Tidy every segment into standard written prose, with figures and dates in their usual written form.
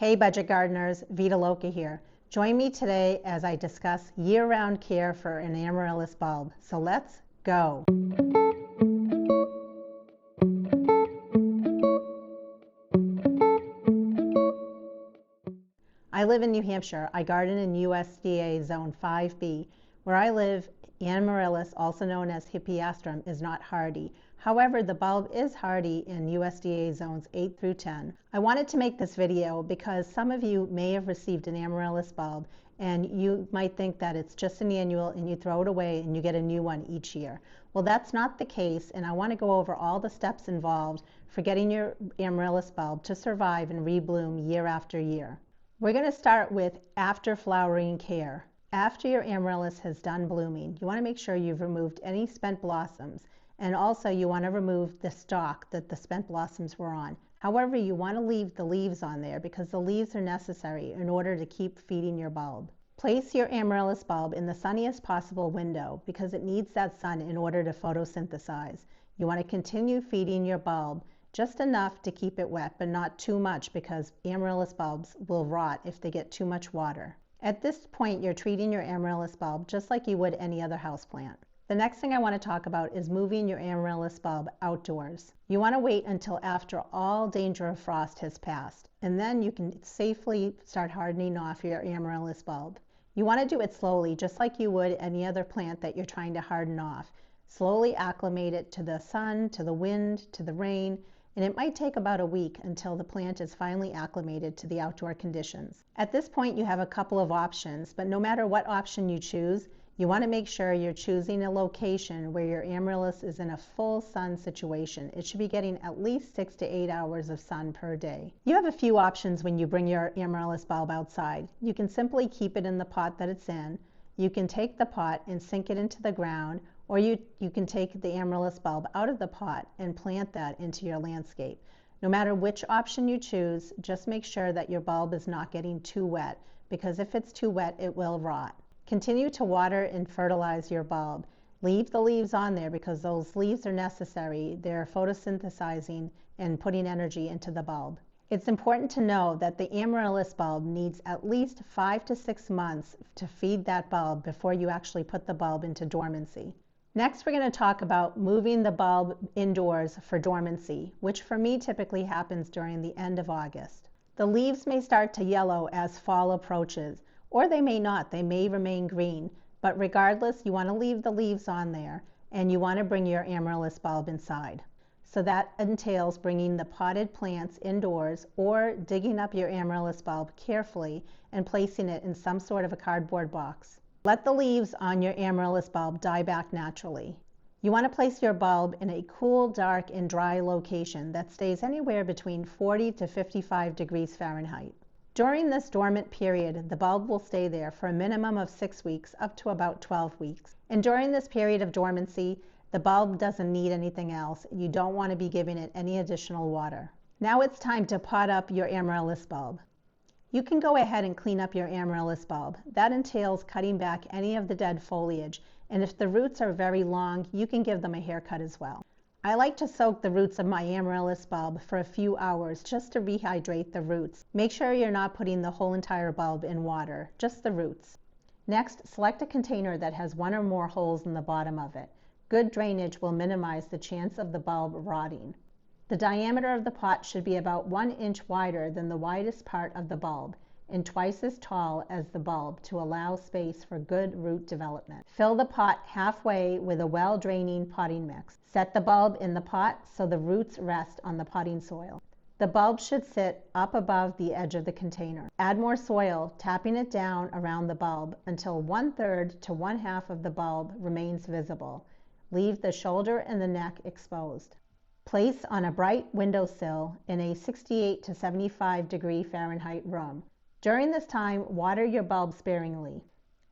Hey budget gardeners, Vita Loca here. Join me today as I discuss year-round care for an amaryllis bulb. So let's go. I live in New Hampshire. I garden in USDA Zone 5B. Where I live, Amaryllis, also known as hippeastrum, is not hardy. However, the bulb is hardy in USDA zones 8 through 10. I wanted to make this video because some of you may have received an amaryllis bulb and you might think that it's just an annual and you throw it away and you get a new one each year. Well, that's not the case, and I want to go over all the steps involved for getting your amaryllis bulb to survive and rebloom year after year. We're going to start with after flowering care. After your amaryllis has done blooming, you want to make sure you've removed any spent blossoms, and also you want to remove the stalk that the spent blossoms were on. However, you want to leave the leaves on there because the leaves are necessary in order to keep feeding your bulb. Place your amaryllis bulb in the sunniest possible window because it needs that sun in order to photosynthesize. You want to continue feeding your bulb just enough to keep it wet, but not too much because amaryllis bulbs will rot if they get too much water. At this point, you're treating your amaryllis bulb just like you would any other houseplant. The next thing I want to talk about is moving your amaryllis bulb outdoors. You want to wait until after all danger of frost has passed, and then you can safely start hardening off your amaryllis bulb. You want to do it slowly, just like you would any other plant that you're trying to harden off. Slowly acclimate it to the sun, to the wind, to the rain, and it might take about a week until the plant is finally acclimated to the outdoor conditions. At this point, you have a couple of options, but no matter what option you choose, you want to make sure you're choosing a location where your amaryllis is in a full sun situation. It should be getting at least 6 to 8 hours of sun per day. You have a few options when you bring your amaryllis bulb outside. You can simply keep it in the pot that it's in. You can take the pot and sink it into the ground, or you can take the amaryllis bulb out of the pot and plant that into your landscape. No matter which option you choose, just make sure that your bulb is not getting too wet, because if it's too wet, it will rot. Continue to water and fertilize your bulb. Leave the leaves on there because those leaves are necessary. They're photosynthesizing and putting energy into the bulb. It's important to know that the amaryllis bulb needs at least 5 to 6 months to feed that bulb before you actually put the bulb into dormancy. Next, we're going to talk about moving the bulb indoors for dormancy, which for me typically happens during the end of August. The leaves may start to yellow as fall approaches, or they may not. They may remain green, but regardless, you want to leave the leaves on there, and you want to bring your amaryllis bulb inside. So that entails bringing the potted plants indoors or digging up your amaryllis bulb carefully and placing it in some sort of a cardboard box. Let the leaves on your amaryllis bulb die back naturally. You want to place your bulb in a cool, dark, and dry location that stays anywhere between 40 to 55 degrees Fahrenheit. During this dormant period, the bulb will stay there for a minimum of 6 weeks up to about 12 weeks. And during this period of dormancy, the bulb doesn't need anything else. You don't want to be giving it any additional water. Now it's time to pot up your amaryllis bulb. You can go ahead and clean up your amaryllis bulb. That entails cutting back any of the dead foliage, and if the roots are very long, you can give them a haircut as well. I like to soak the roots of my amaryllis bulb for a few hours just to rehydrate the roots. Make sure you're not putting the whole entire bulb in water, just the roots. Next, select a container that has 1 or more holes in the bottom of it. Good drainage will minimize the chance of the bulb rotting. The diameter of the pot should be about 1 inch wider than the widest part of the bulb and twice as tall as the bulb to allow space for good root development. Fill the pot halfway with a well-draining potting mix. Set the bulb in the pot so the roots rest on the potting soil. The bulb should sit up above the edge of the container. Add more soil, tapping it down around the bulb until 1/3 to 1/2 of the bulb remains visible. Leave the shoulder and the neck exposed. Place on a bright windowsill in a 68 to 75 degree Fahrenheit room. During this time, water your bulb sparingly.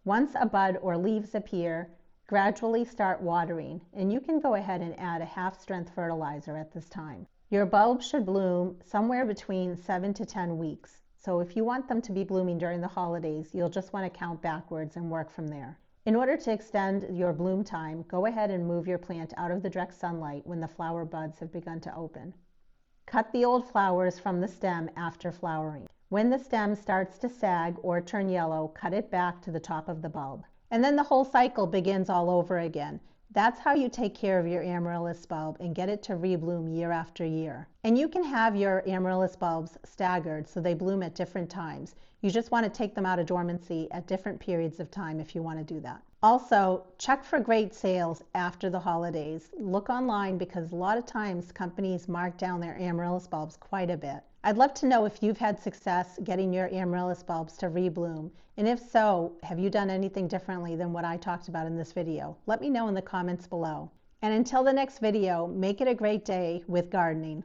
Once a bud or leaves appear, gradually start watering, and you can go ahead and add a half-strength fertilizer at this time. Your bulb should bloom somewhere between 7 to 10 weeks. So if you want them to be blooming during the holidays, you'll just want to count backwards and work from there. In order to extend your bloom time, go ahead and move your plant out of the direct sunlight when the flower buds have begun to open. Cut the old flowers from the stem after flowering. When the stem starts to sag or turn yellow, cut it back to the top of the bulb. And then the whole cycle begins all over again. That's how you take care of your amaryllis bulb and get it to rebloom year after year. And you can have your amaryllis bulbs staggered so they bloom at different times. You just want to take them out of dormancy at different periods of time if you want to do that. Also, check for great sales after the holidays. Look online because a lot of times companies mark down their amaryllis bulbs quite a bit. I'd love to know if you've had success getting your amaryllis bulbs to rebloom, and if so, have you done anything differently than what I talked about in this video? Let me know in the comments below. And until the next video, make it a great day with gardening.